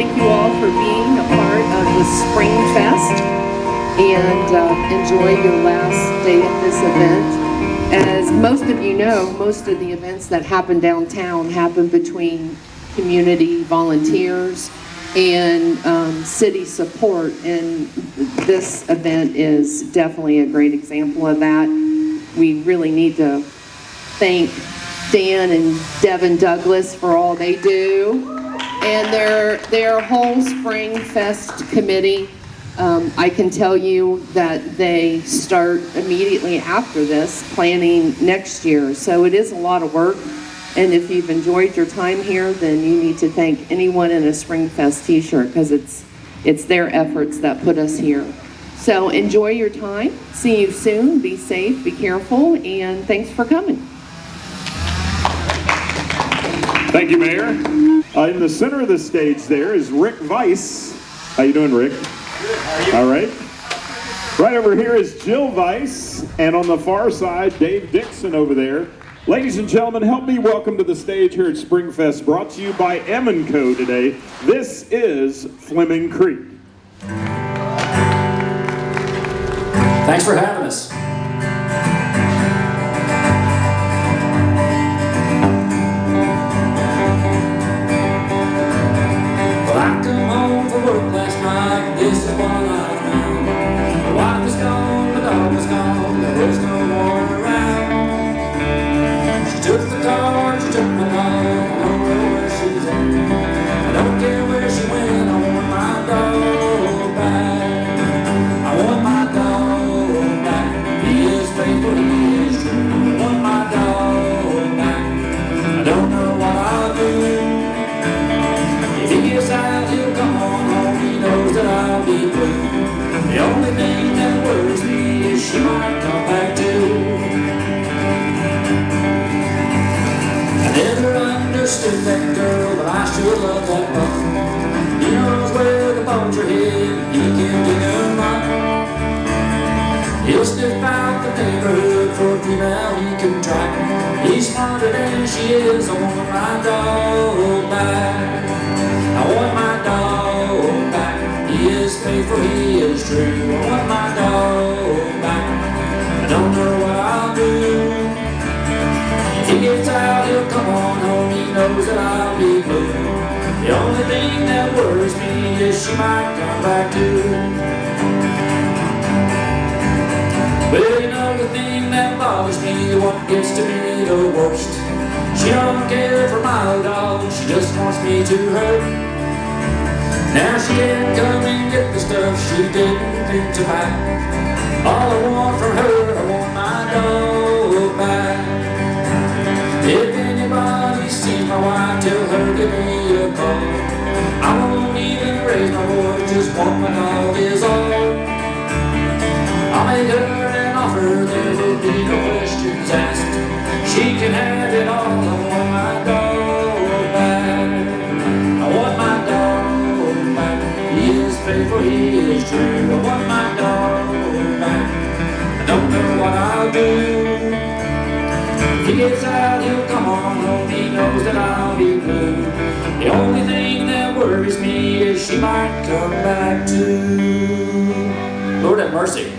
thank you all for being a part of the Spring Fest and enjoy your last day at this event. As most of you know, most of the events that happen downtown happen between community volunteers and city support, and this event is definitely a great example of that. We really need to thank Dan and Devin Douglas for all they do, and their whole Spring Fest committee. I can tell you that they start immediately after this planning next year, so it is a lot of work. And if you've enjoyed your time here, then you need to thank anyone in a Spring Fest t-shirt, because it's their efforts that put us here. So enjoy your time. See you soon. Be safe, be careful, and thanks for coming. Thank you, Mayor. In the center of the stage there is rckvice. How you doing, Rick? Good. How are you? All right. Right over here is Jill Vice, and on the far side, Dave Dixon over there. Ladies and gentlemen, help me welcome to the stage here at Springfest, brought to you by Co. today. This is Fleming Creek. Thanks for having us. Well, I come home from work last night, this is what I found. The wife is gone, the dog is gone, there was no one around. She took the car, she took my dog, I don't know where she's at. I don't care where she went, I want my dog back. I want my dog back. He is faithful, he is true. I want my dog back. I don't know what I'll do. If he gets out, he'll come on home. He knows that I'll be blue. The only thing that worries me is she might come back too. I never understood that girl, but I sure love that buck. He knows where the bones are hid, he can dig them up. He'll sniff out the neighborhood for a female he can track. He's smarter than she is. I want my dog back. I want my dog back. He is faithful, he is true. I want my dog back. I don't know what I'll do. If he gets out, he'll come on home. He knows that I'll be blue. The only thing that worries me is she might come back too. Well, you know the thing that bothers me, what gets to be the worst. She don't care for my dog, she just wants me to hurt. Now she can't come and get the stuff she didn't think to buy. All I want from her, I want my dog back. If anybody sees my wife, tell her give me a call. I won't even raise my voice, just want my dog is all. I'll make her an offer, there will be no questions asked. She can have it all, I want my dog back. I want my dog back. He is faithful, he is true. I want my dog back. I don't know what I'll do. If he gets out, he'll come on home. He knows that I'll be blue. The only thing that worries me is she might come back too. Lord have mercy.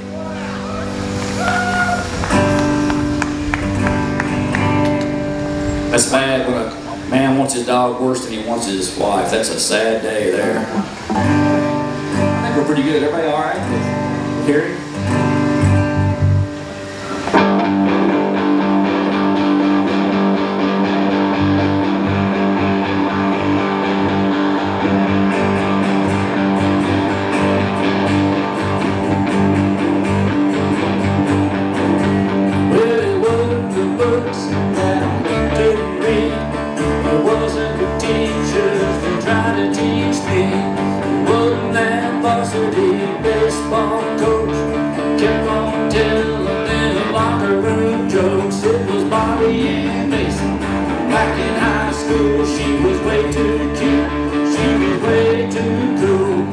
That's bad when a man wants his dog worse than he wants his wife. That's a sad day there. I think we're pretty good. Everybody all right with hearing? Baseball coach kept on telling them locker room jokes. It was Bobby and Mason back in high school. She was way too cute, she was way too cool.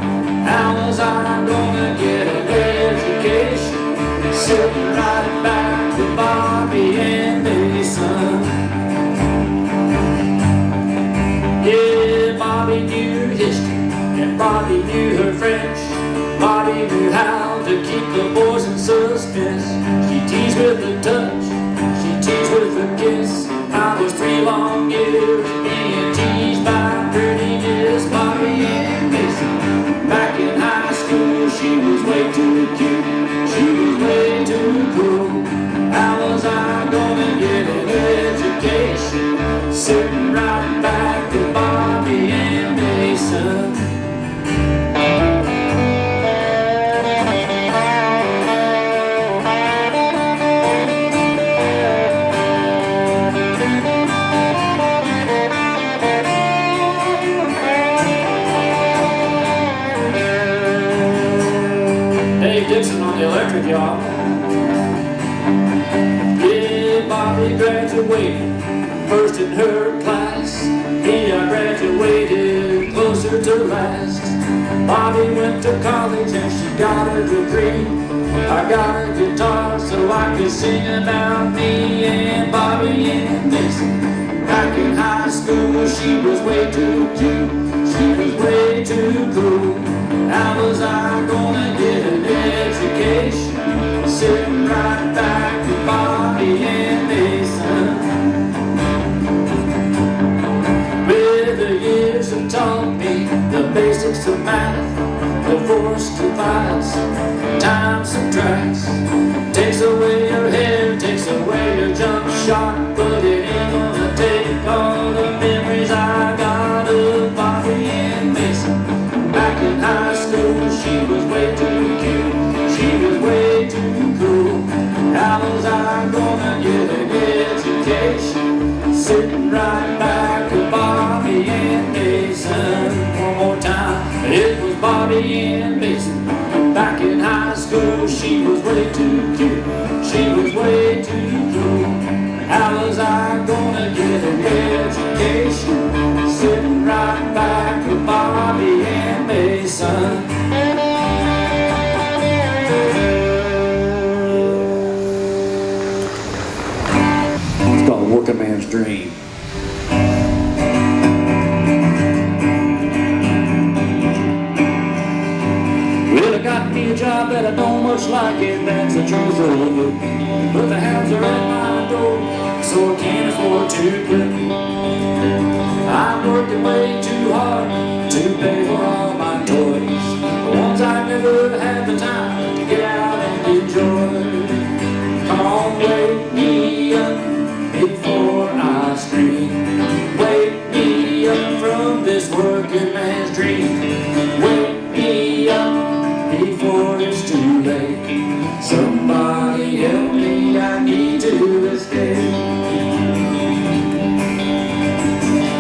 How was I gonna get an education sitting right back with Bobby and Mason? Yeah, Bobby knew history, And Bobby knew her French. Bobby knew how to keep the boys in suspense. She teased with a touch, she teased with a kiss. I was 3 long years being teased by pretty Miss Bobby and Mason. Back in high school, she was way too cute. She was way too cool. How was I gonna get an education? Sitting right back to Bobby and Mason. Dixon on the electric, y'all. Yeah, Bobby graduated first in her class. Yeah, I graduated closer to last. Bobby went to college and she got a degree. I got a guitar so I could sing about me and Bobby and Dixon. Back in high school, she was way too cute. She was way too cool. How was I gonna get an education? Sitting right back with Bobby and Mason. Well, the years have taught me the basics of math, the force divides, time subtracts. Takes away your hair, takes away your jump shot, but it ain't gonna take all the memories I got of Bobby and Mason. Back in high school, she was way too cute. She was way too cool. How was I gonna get an education? Sitting right back with Bobby and Mason. One more time, it was Bobby and Mason. Back in high school, she was way too cute. She was way too cool. How was I gonna get an education? Sitting right back with Bobby and Mason. It's called Working Man's Dream. Well, I got me a job that I don't much like, and that's the truth of it. But the hounds are at my door, so I can't afford to quit. I'm working way too hard to pay for all my toys, the ones I never had the time to get out and enjoy. Come on, wake me up before I scream. Wake me up from this working man's dream. Wake me up before it's too late. Somebody help me, I need to escape.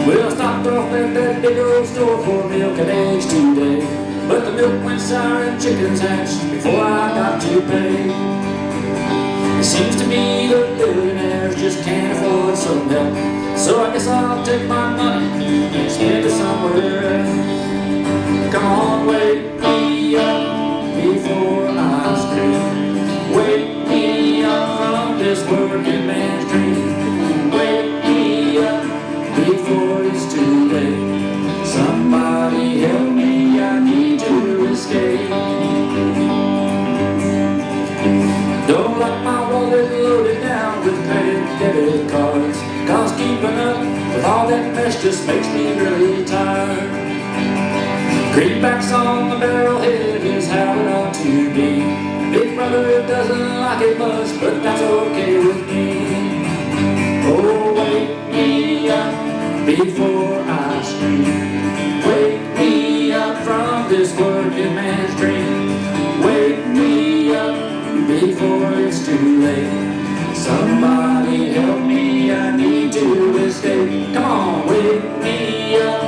Well, I stopped off at that big old store for milk and eggs today, but the milk went sour and chickens hatched before I got to pay. It seems to me the billionaires just can't afford some help, so I guess I'll take my money and spend it somewhere else. Come on, wake me up before I scream. Wake me up from this working man's dream. Wake me up before it's too late. Somebody help me, I need to escape. Don't like my wallet loaded down with credit debit cards, cause keeping up with all that mess just makes me really tired. Greenbacks on the barrelhead is how it ought to be. Big brother doesn't like it much, but that's okay with me. Oh, wake me up before I scream. Wake me up from this working man's dream. Wake me up before it's too late. Somebody help me, I need to escape. Come on, wake me up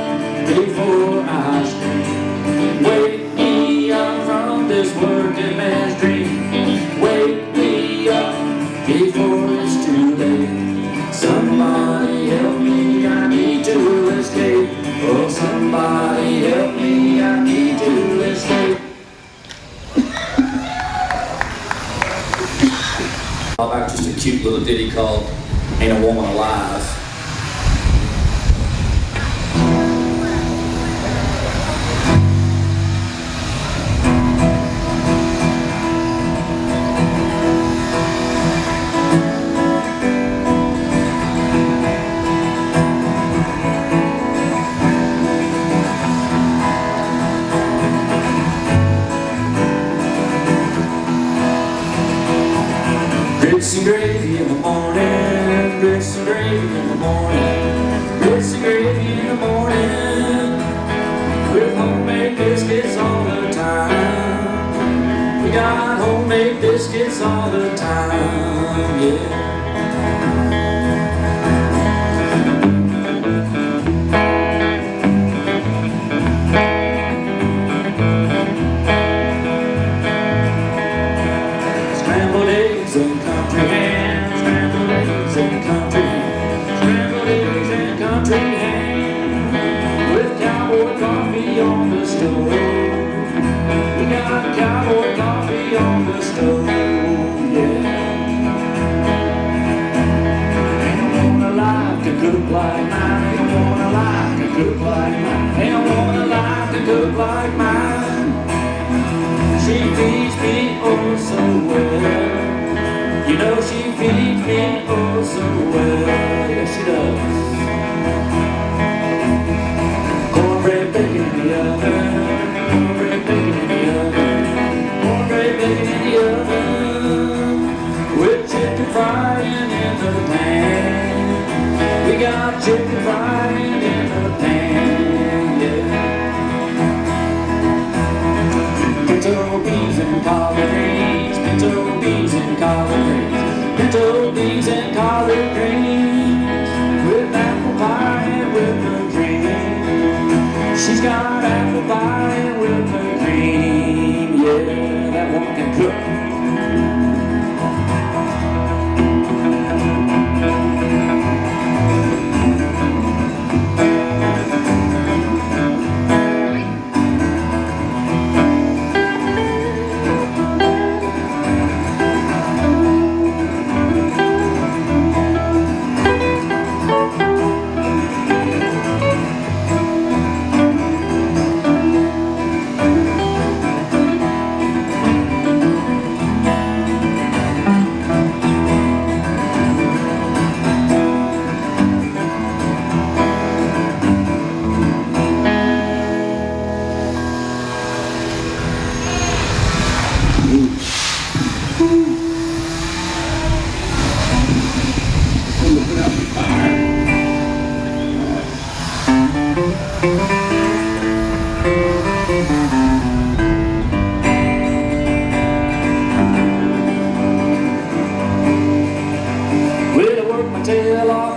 before I scream. Wake me up from this working man's dream. Wake me up before it's too late. Somebody help me, I need to escape. Oh, somebody help me, I need to escape. Back just a cute little ditty called Ain't a Woman Alive. with homemade biscuits all the time. We got homemade biscuits all the time, yeah. Scrambled eggs and country ham, scrambled eggs and country ham, scrambled eggs and country ham, with cowboy coffee on the stove. We got cowboy coffee on the stove, yeah. Ain't no woman alive can cook like mine. Ain't no woman alive can cook like mine. Ain't no woman alive can cook like mine. She feeds me oh so well. You know she feeds me oh so well. Yes, she does. Cornbread bacon in the oven. Cornbread bacon in the oven. Cornbread bacon in the oven. With chicken frying in the pan. We got chicken frying in the pan, yeah. Pinto beans and collard greens. Pinto beans and collard greens. Pinto beans and collard greens. With apple pie and whipped cream. She's got apple pie and whipped cream. Yeah, that woman can cook.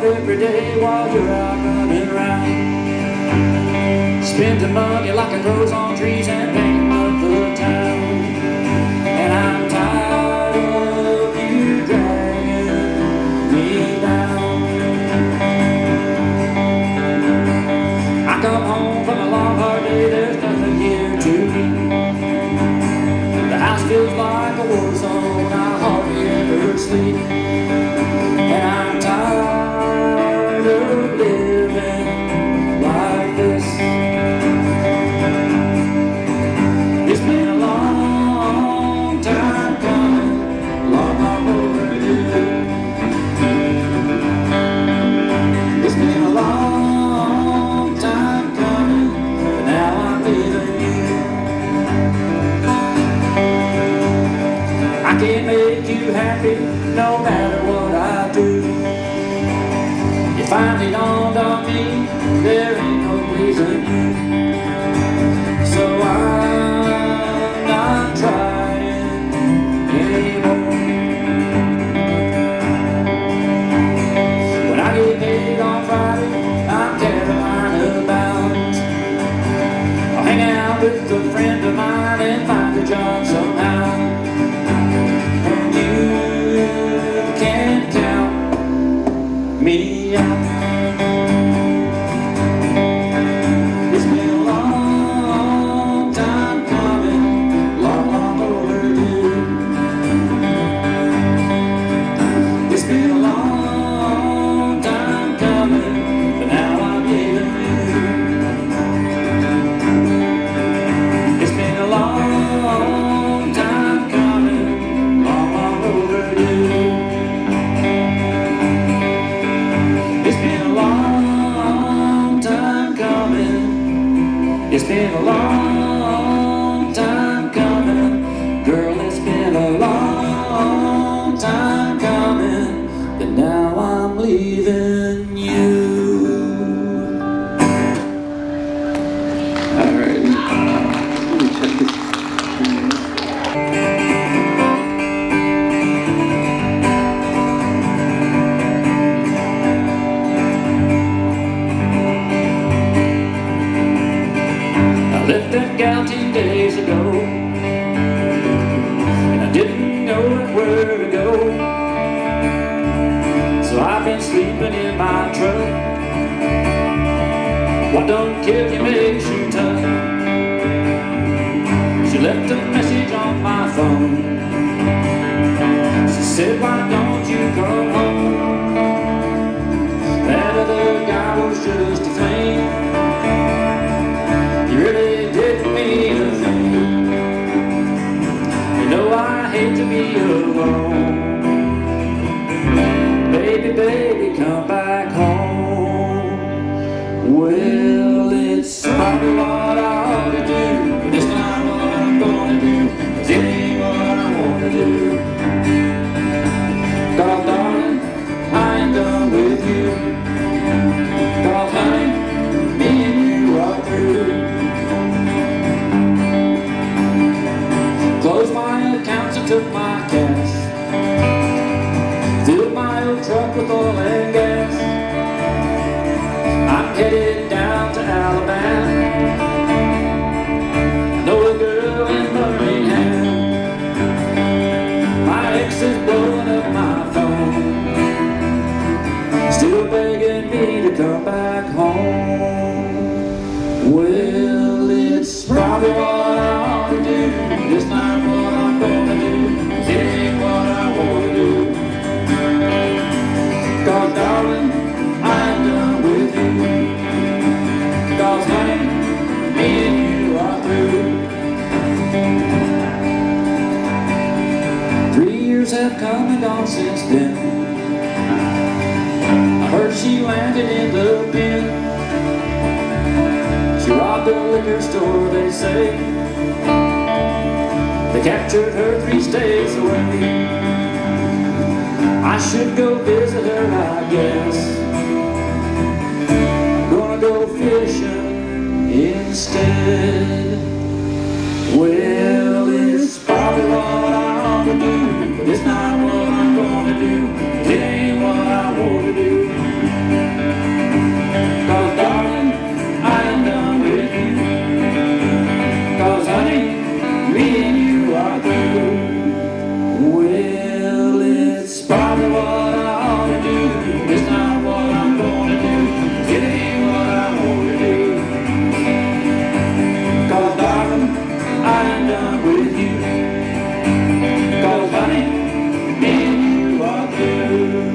Every day while you're out running around, spending money like it grows on trees and painting up the town. And I'm tired of you dragging me down. I come home from a long hard day, there's nothing here to eat. The house feels like a war zone, I hardly ever sleep. And I'm tired of living like this. It's been a long time coming, long overdue. It's been a long time coming, but now I'm leaving you. I can't make you happy no matter what I do. It finally dawned on me, there ain't no pleasing you. So I'm not trying anymore. When I get paid on Friday, I'm Carolina bound. I'll hang out with a friend of mine and find a job somehow. And you can count me out. It's been a long time coming, long overdue. It's been a long time coming, but now I'm leaving you. It's been a long time coming, long overdue. It's been a long time coming. It's been a long time coming. Girl, it's been a long time coming. But now I'm leaving you. All right. truck. What don't kill you makes you tough. She left a message on my phone. She said, why don't you come home? That other guy was just a flame. He really didn't mean a thing. You know I hate to be alone. Baby, baby, come back home. Well, it's probably what I ought to do, but it's not what I'm gonna do, 'cause it ain't what I wanna do. 'Cause darling, I ain't done with you. 'Cause honey, me and you are through. Closed my accounts and took my cash. Filled my old truck with oil and gas. I'm headed down to Alabama. Know a girl in Birmingham. My ex is blowing up my phone, still begging me to come back home. Well, it's probably what I ought to do, but it's not what I'm gonna do, 'cause it ain't what I wanna do. 'Cause darling, I'm done with you. 'Cause honey, me and you are through. 3 years have come and gone since then. I heard she landed in the pen. She robbed a liquor store, they say. They captured her 3 states away. I should go visit her, I guess. Gonna go fishing instead. Well, it's probably what I ought to do, but it's not what I'm gonna do. It ain't what I want to do. 'Cause darling, I am done with you. 'Cause honey, me and you are through. Well, it's probably what I ought to do, but it's not what I'm gonna do. It ain't what I want to do. 'Cause darling, I am done with you. 'Cause honey, me and you are through.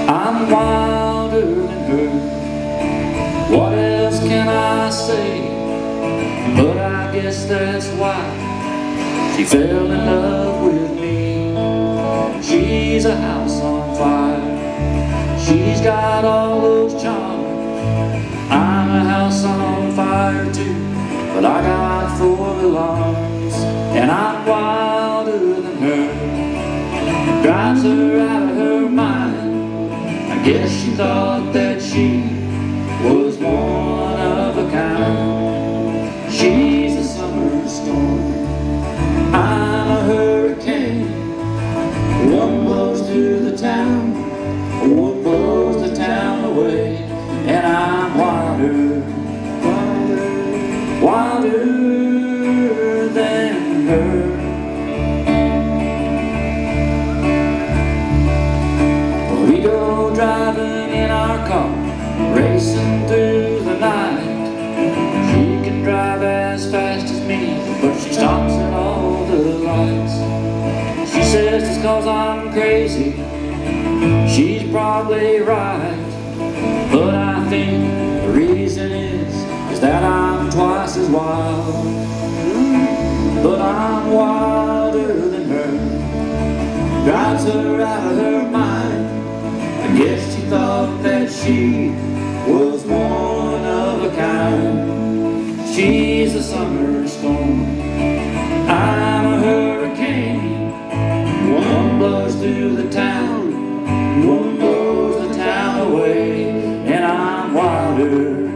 I'm wilder than her. What else can I say? But I guess that's why she fell in love with me. She's a house on fire. She's got all those charms. I'm a house on fire too, but I got 4 alarms. And I'm wilder than her. Drives her out of her mind. I guess she thought that she was one of a kind. She's a summer storm. I'm a hurricane. One blows through the town, one blows the town away. And I'm wilder, wilder than her. We go driving in our car, racing through the night. She can drive as fast as me, but she stops at all the lights. She says it's 'cause I'm crazy. She's probably right, but I think the reason is that I'm twice as wild. But I'm wilder than her. Drives her out of her mind. I guess she thought that she was one of a kind. She's a summer storm. I'm a hurricane. One blows through the town, one blows the town away. And I'm wilder,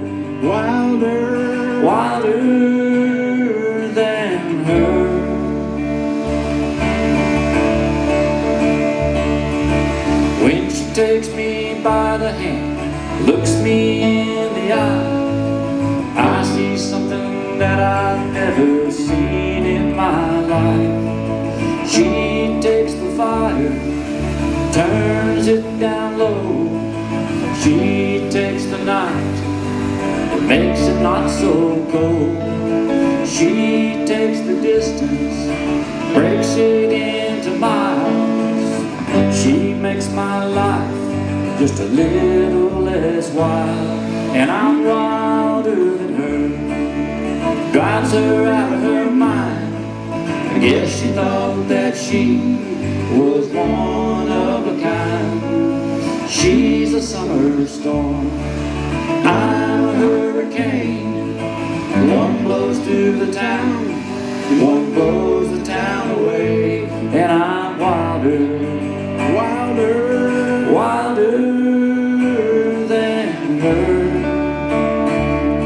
me by the hand, looks me in the eye. I see something that I've never seen in my life. She takes the fire, turns it down low. She takes the night, it makes it not so cold. She takes the distance, breaks it into miles. She makes my life just a little less wild. And I'm wilder than her, drives her out of her mind. I guess she thought that she was one of a kind. She's a summer storm, I'm a hurricane. One blows through the town, one blows the town away. And I'm wilder, wilder, wilder than her.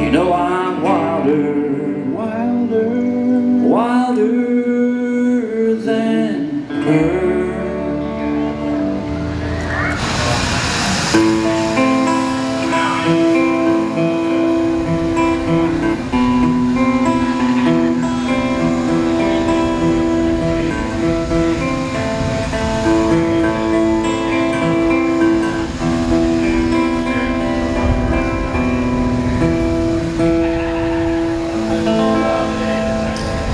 You know I'm wilder, wilder, wilder than her.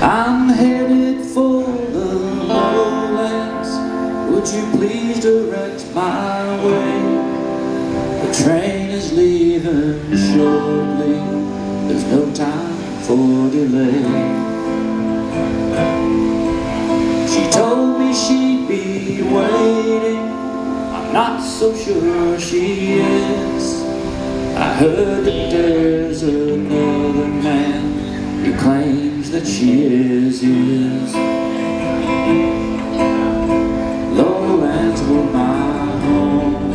I'm headed for the lowlands. Would you please direct my way? The train is leaving shortly. There's no time for delay. She told me she'd be waiting. I'm not so sure she is. I heard that there's another man who claims that she is his. Lowlands were my home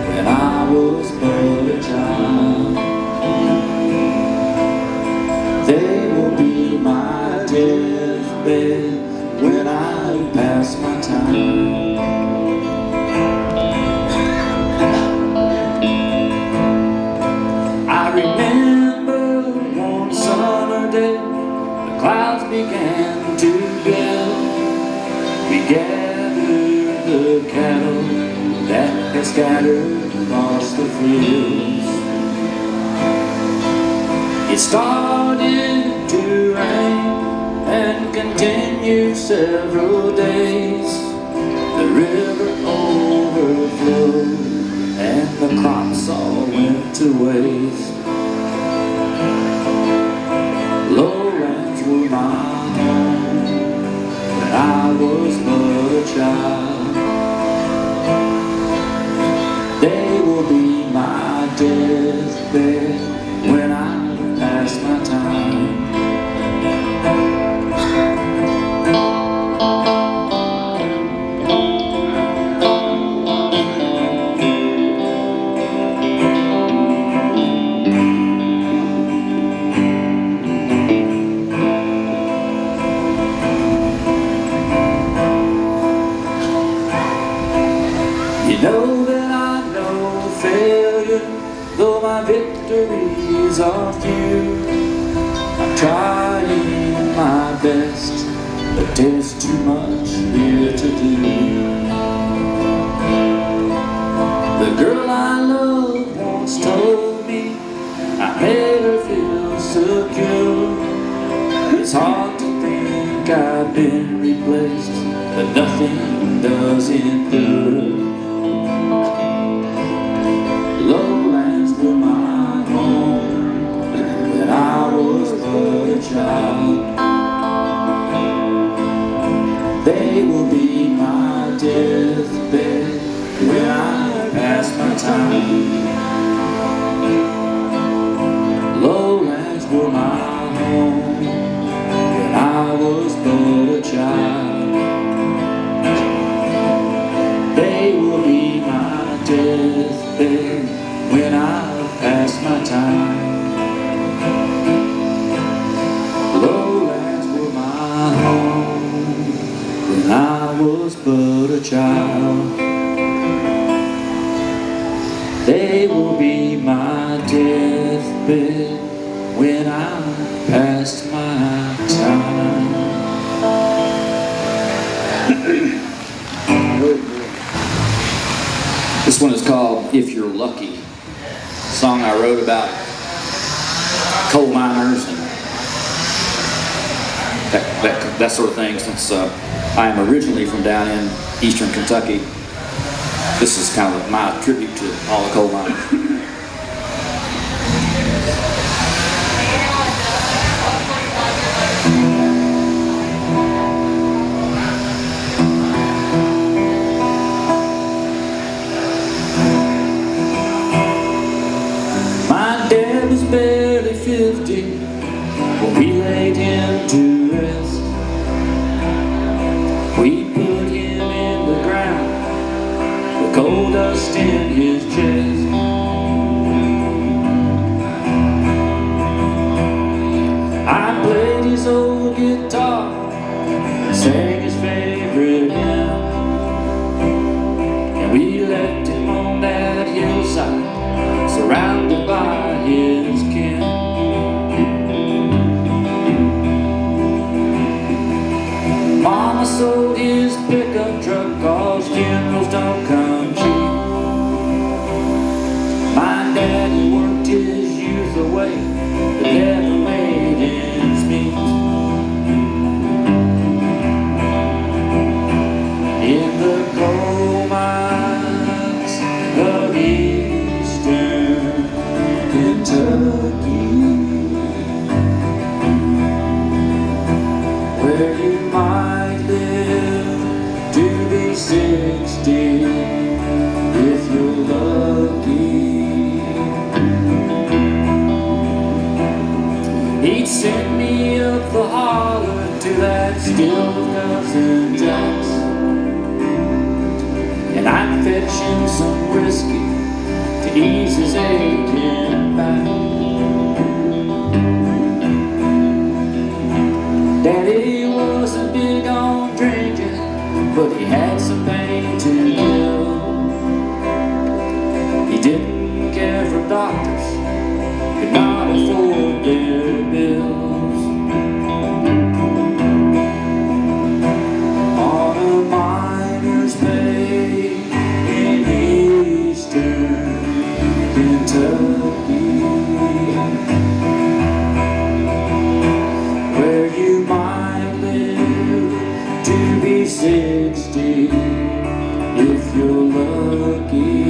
when I was but a child. They will be my deathbed when I pass my time. I remember one summer day, the clouds began to build. We gathered the cattle that had scattered across the fields. It started to rain and continued several days. The river overflowed and the crops all went to waste. Lowlands were my home when I was but a child. They will be my deathbed when I pass my time. You know that I know failure, though my victories are few. I'm trying my best, but there's too much here to do. The girl I love once told me I made her feel secure. It's hard to think I've been replaced, but nothing does endure. Lowlands were my home when I was but a child. They will be my deathbed when I pass my time. Lowlands were my home when I was but a child. They will be my deathbed when I pass my time. Lowlands were my home when I was but a child. bed when I'm past my time. This one is called If You're Lucky. A song I wrote about coal miners and that sort of thing, since I am originally from down in eastern Kentucky. This is kind of my tribute to all the coal miners. My dad was barely 50 when we laid him to rest. We put him in the ground with coal dust in his chest. I played his old guitar and sang his favorite hymn, and we left him on that hillside surrounded by his kin. Mama sold his pickup truck 'cause funerals don't come cheap. My daddy worked his youth away but never made ends meet. In the coal mines of eastern Kentucky, where you might live to be 60 if you're lucky. He'd send me up the holler to that still cousin Jack's, and I'd fetch him some whiskey to ease his aching back. Daddy wasn't big on drinking, but he had some pain to kill. He didn't care for doctors, could not afford their bills. On a miner's pay in eastern Kentucky, where you might live to be 60 if you're lucky.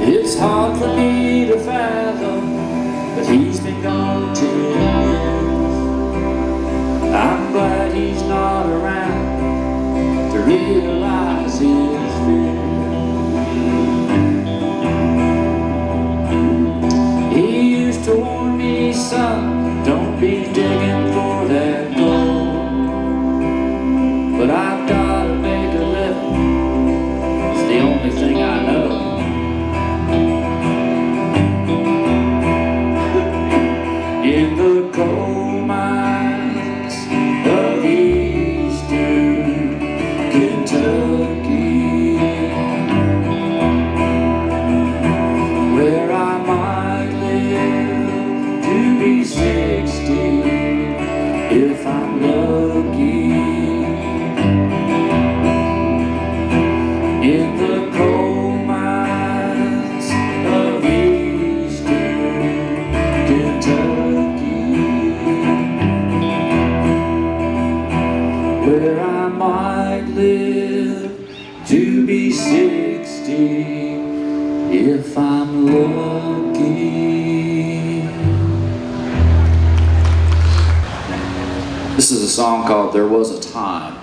It's hard for me to fathom, but he's been gone 10 years. I'm glad he's not around to realize his fear. He used to warn me, son, don't be digging for that gold. But I've got to make a living, it's the only thing I know. In the coal mines of eastern Kentucky, where I might live to be 60 if I'm lucky. In the coal mines of eastern Kentucky, where I might live to be 60 if I'm lucky. This is a song called There Was a Time.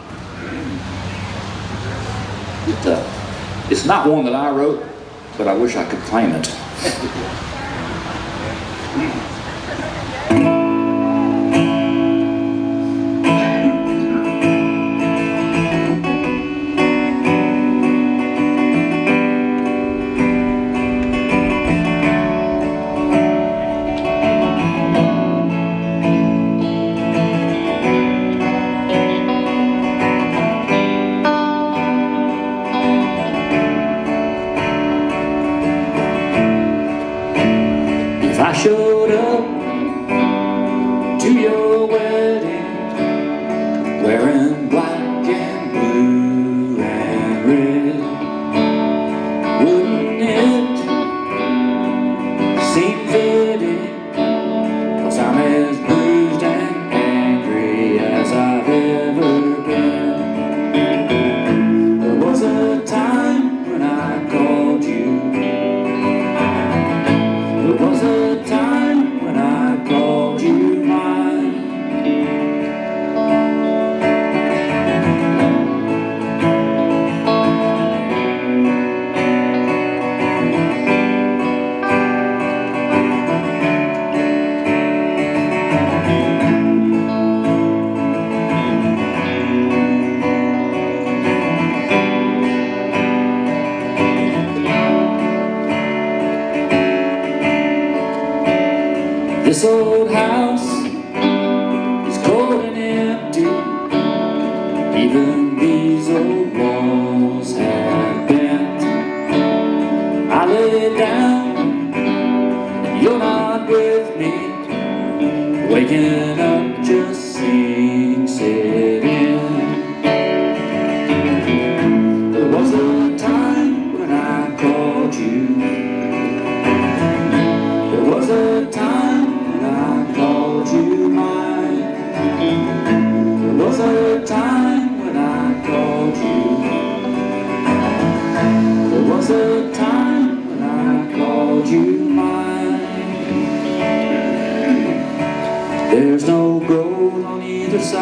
It's not one that I wrote, but I wish I could claim it.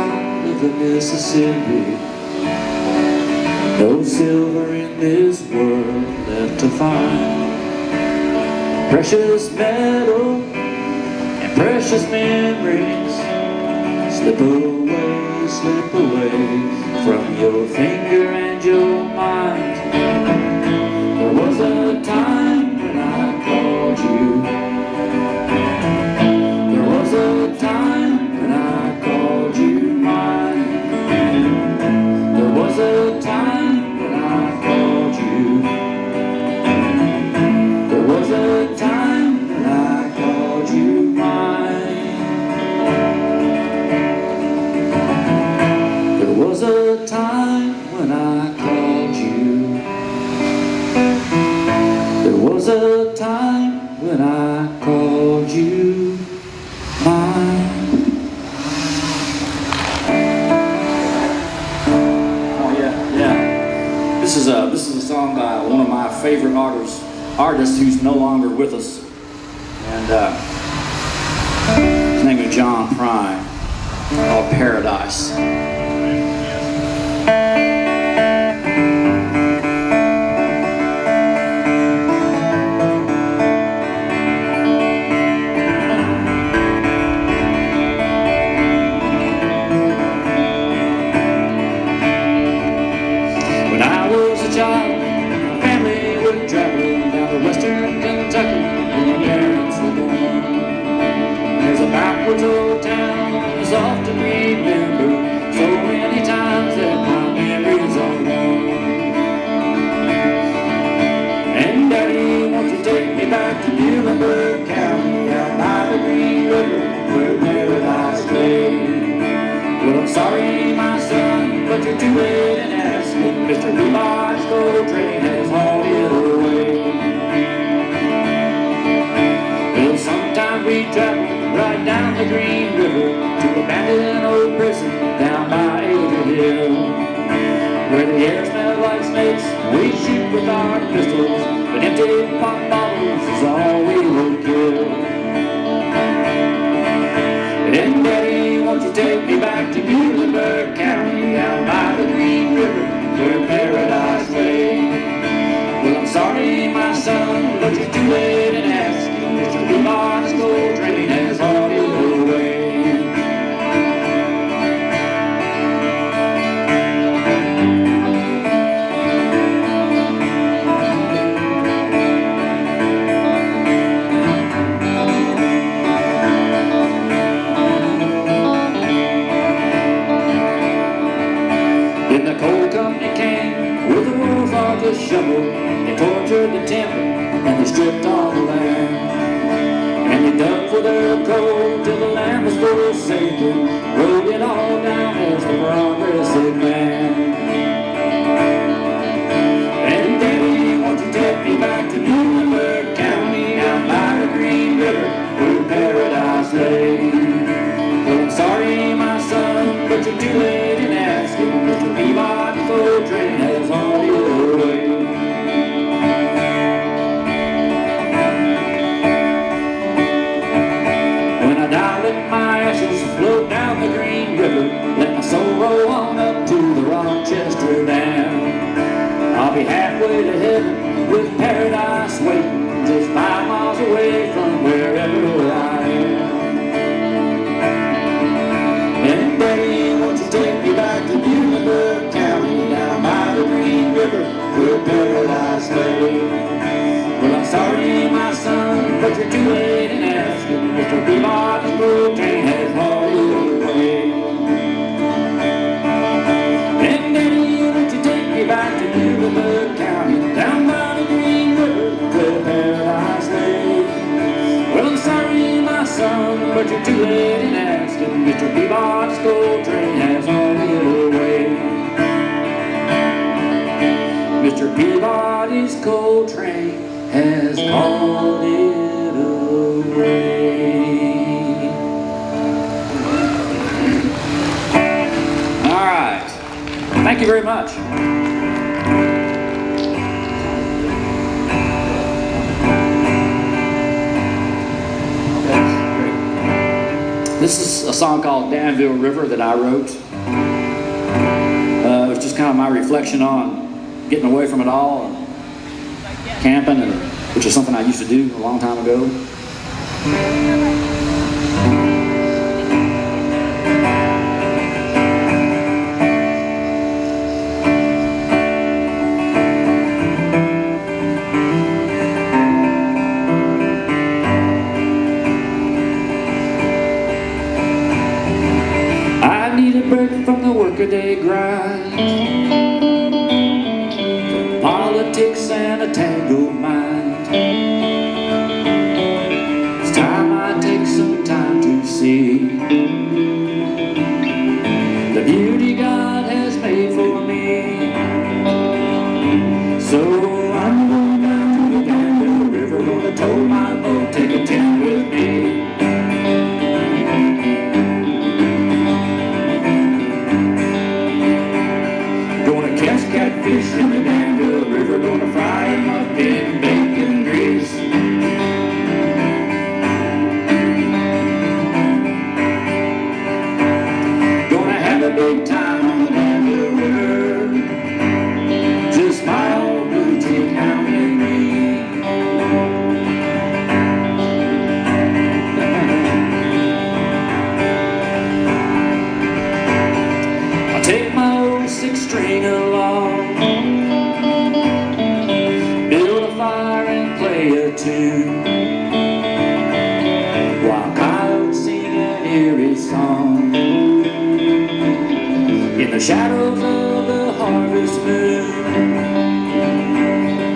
side of the Mississippi. No silver in this world left to find. Precious metal and precious memories slip away from your finger and your mind. There was a time when I called you. There was a time when I called you mine. There was a time when I called you. There was a time when I called you mine. There was a time when I called you. There was a time when I called you mine. Oh yeah. This is a song by one of my favorite artists who's no longer with us, and his name is John Prine, called Paradise. When I was a child, my family would travel down to western Kentucky where my parents were born. There's a backwards old town that's often remembered so many times that my memories are worn. And Daddy, won't you take me back to Miamisburg County, down by the Green River where paradise lay? Well, I'm sorry, my son, but you're too late in asking. Mr. Levi's gold train has hauled it away. Well, sometimes we travel right down the Green River to abandoned old prison down by Elder Hill, where the air smells like snakes. We shoot with our pistols, but empty pop bottles is all we will kill. And Daddy, won't you take me back to Miamisburg County, down by the Green River where paradise lay? Well, I'm sorry, my son, but you're too late in asking. Mr. Levi's gold train has hauled it away. Then the coal company came with a warthogged shovel. They tortured the timber and they stripped all the land. And they dug for their coal till the land was forsaken, rode it all down as the progressive man. And Daddy, won't you take me back to Miamisburg County, down by the Green River where paradise lay? Well, I'm sorry, my son, but you're too late in asking. Mr. Levi's gold train has hauled it away. When I die, let my ashes float down the Green River. Let my soul roll on up to the Rochester Dam. I'll be halfway to heaven with paradise waiting, just 5 miles away from wherever I am. And Daddy, won't you take me back to Miamisburg County, down by the Green River where paradise lay? Well, I'm sorry, my son, but you're too late in asking. Mr. Levi's gold train has hauled it away. And Daddy, won't you take me back to Miamisburg County, down by the Green River where paradise lay? Well, I'm sorry, my son, but you're too late in asking. Mr. Levi's gold train has hauled it away. Mr. Peabody's coal train has hauled it away. All right. Thank you very much. This is a song called Danville River that I wrote. It was just kind of my reflection on getting away from it all and camping, which is something I used to do a long time ago. Break from the workaday grind, from politics and a tangled mind. It's time I take some time to see the beauty God has made for me. So I'm going down to the Danville River, gonna tow my boat, take a tent with me. Catfish in the Danville River, gonna fry 'em up in bacon grease. Gonna have a big time on the Danville River, just my old boutique hound and me. I'll take my old 6-string along, build a fire and play a tune, while coyotes sing an eerie song in the shadows of the harvest moon.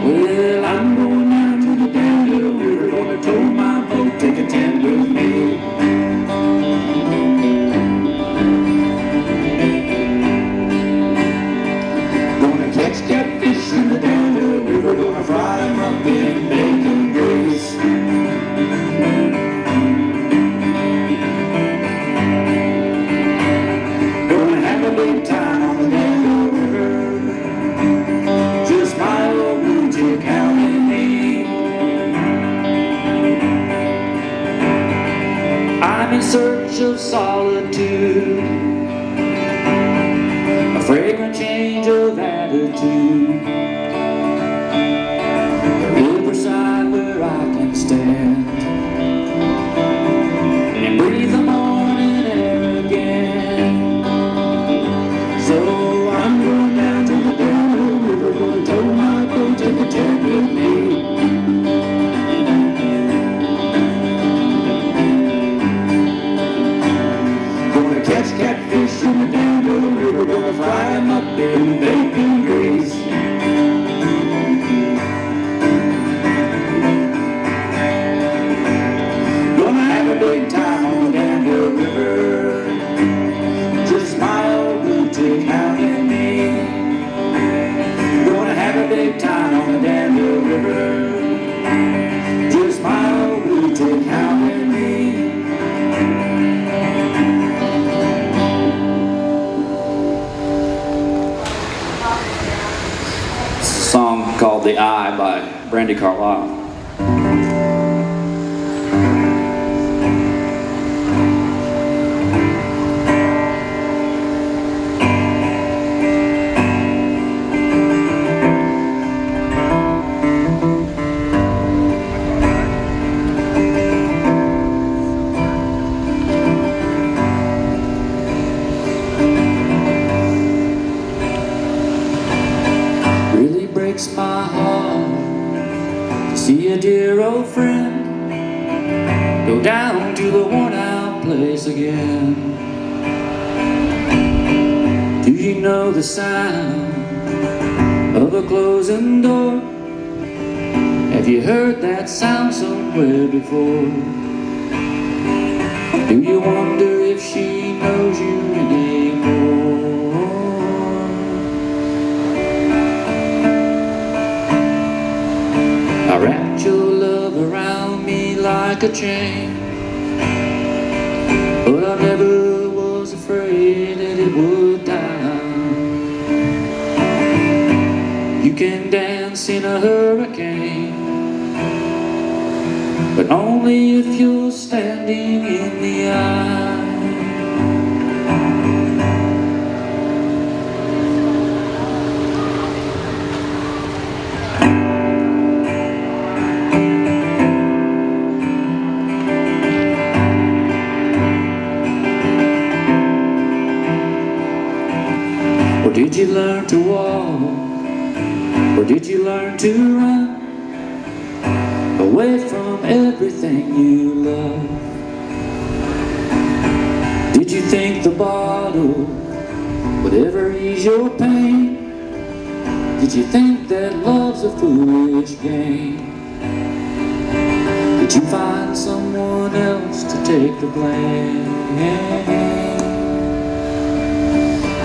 Well, I'm going down to the Danville River, gonna tow my boat, take a tent with me. Catfish in the Danville River, gonna fry 'em up in bacon grease. Gonna have a big time on the Danville River, just my old boutique hound and me. I'm in search of solitude, a fragrant change of attitude, a riverside where I can stand and breathe the morning air again. So I'm going down to the Danville River, gonna tow my boat, take a tent with me. Gonna catch catfish in the Danville River, gonna fry 'em up in bacon grease. Gonna have a big time on the Danville River, just my old boutique hound and me. Gonna have a big time on the Danville River, just my old boutique hound and me. Song called The Eye by Brandy Carlisle. Breaks my heart to see a dear old friend go down to the worn out place again. Do you know the sound of a closing door? Have you heard that sound somewhere before? Do you wonder if she knows you anymore? I wrapped your love around me like a chain, but I never was afraid that it would die. You can dance in a hurricane, but only if you're standing in the eye. to walk? Or did you learn to run away from everything you love? Did you think the bottle would ever ease your pain? Did you think that love's a foolish game? Did you find someone else to take the blame?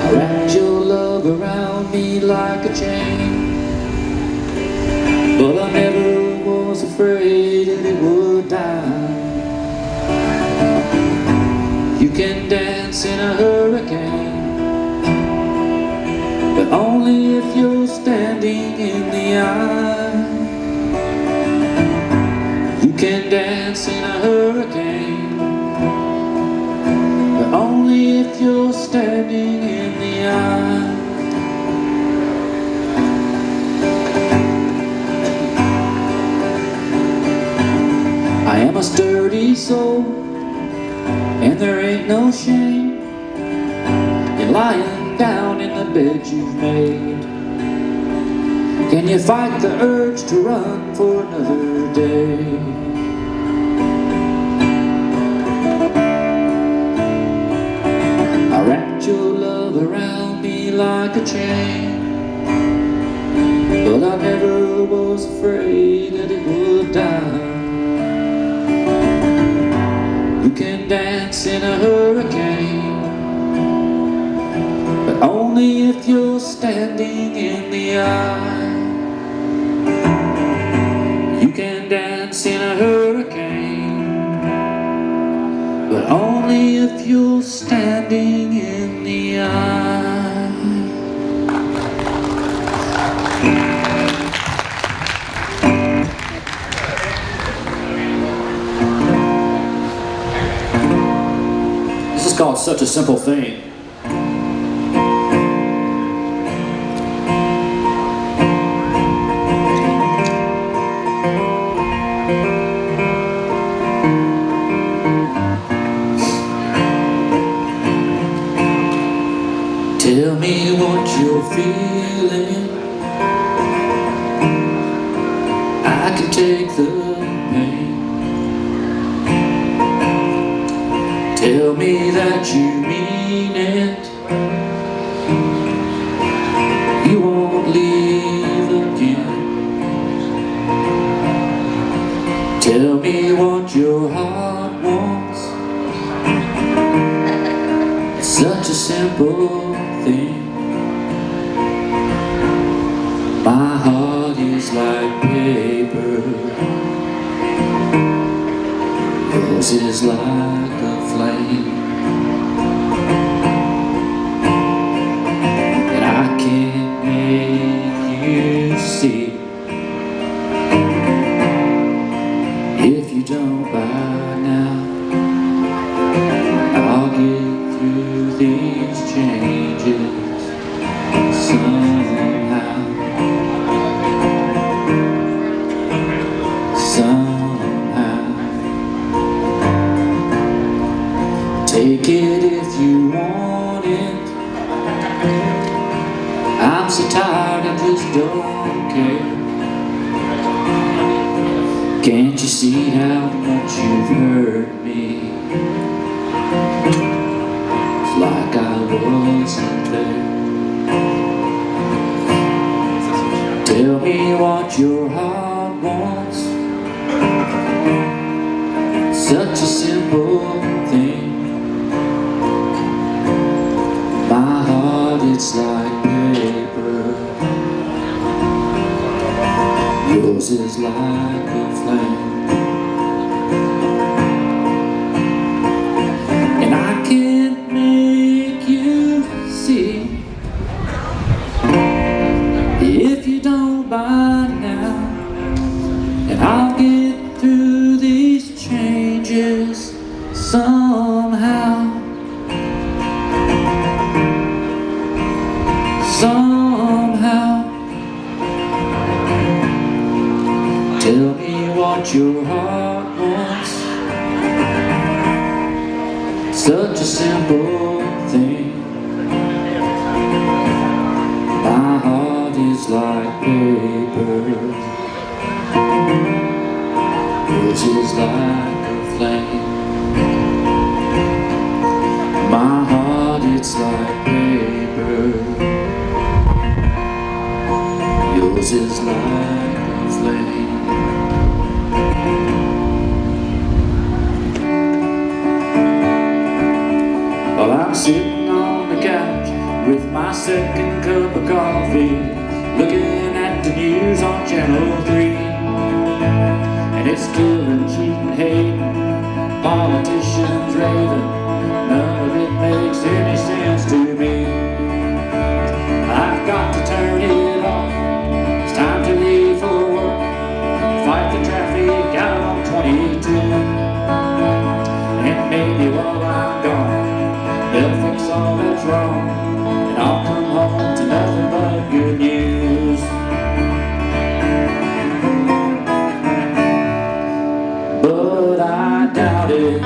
I wrapped your love around me like a chain, but I never was afraid that it would die. You can dance in a hurricane, but only if you're standing in the eye. You can dance in a hurricane, but only if you're standing in the eye. I am a sturdy soul, and there ain't no shame in lying down in the bed you've made. Can you fight the urge to run for another day? I wrapped your love around me like a chain, but I never was afraid that it would die. You can dance in a hurricane, but only if you're standing in the eye. You can dance in a hurricane, but only if you're standing in the eye. This is called Such a Simple Thing. Tell me what you're feeling, I can take the pain. Tell me that you mean it, you won't leave again. Tell me what your heart wants, it's such a simple thing. My heart is like paper, yours is like a flame, and I can't make you see if you don't by now. I'll get through these changes somehow. Take it if you want it. I'm so tired, I just don't care. Can't you see how much you've hurt me? It's like I wasn't there. Tell me what your heart wants, such a simple thing. My heart, it's like paper, yours is like a flame, and I can't make you see if you don't by now. And I'll get through these changes somehow. Somehow. Tell me what your heart wants, such a simple thing. My is like paper. Yours is like a flame. My heart, it's like paper. Yours is like a flame. While I'm sitting on the couch with my second cup of coffee, looking at the news on Channel 3, and it's killing, cheating, hating, politicians raving. None of it makes any sense to me. I've got to turn it off. It's time to leave for work, fight the traffic out on 22. And maybe while I'm gone, they'll fix all that's wrong, and I'll come home to nothing but good news. But I doubt it.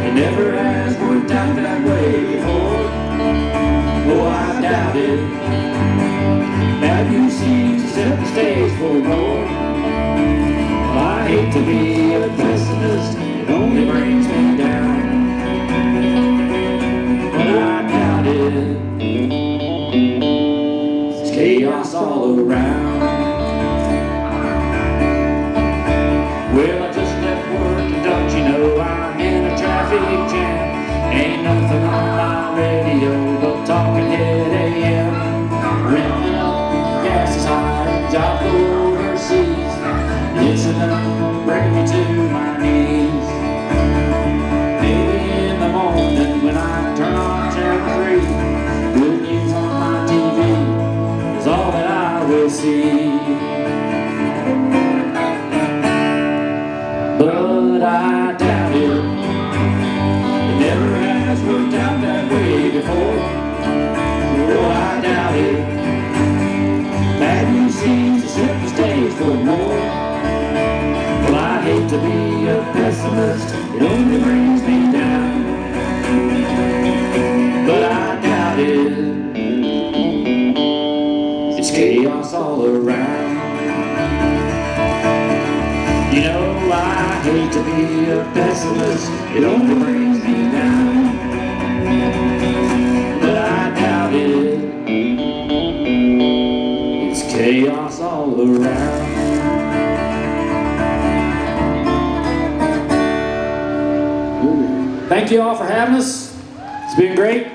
It never has worked out that way before. Oh, I doubt it. Bad news seems to set the stage for more. Well, I hate to be a pessimist, it only brings me down. But I doubt it. There's chaos all around. Well, I just left work and don't you know I'm in a traffic jam. Ain't nothing on my radio but Talking Head AM. Revving up, gas is high, job go overseas. It's enough to bring me to my knees. Maybe in the morning when I turn on Channel 3, good news on my TV is all that I will see. But I doubt it. It never has worked out that way before. Oh, I doubt it. Bad news seems to set the stage for more. Well, I hate to be a pessimist, it only brings me down. But I doubt it. It's chaos all around. You know, I hate to be a pessimist, it only brings me down. But I doubt it. It's chaos all around. Thank you all for having us. It's been great.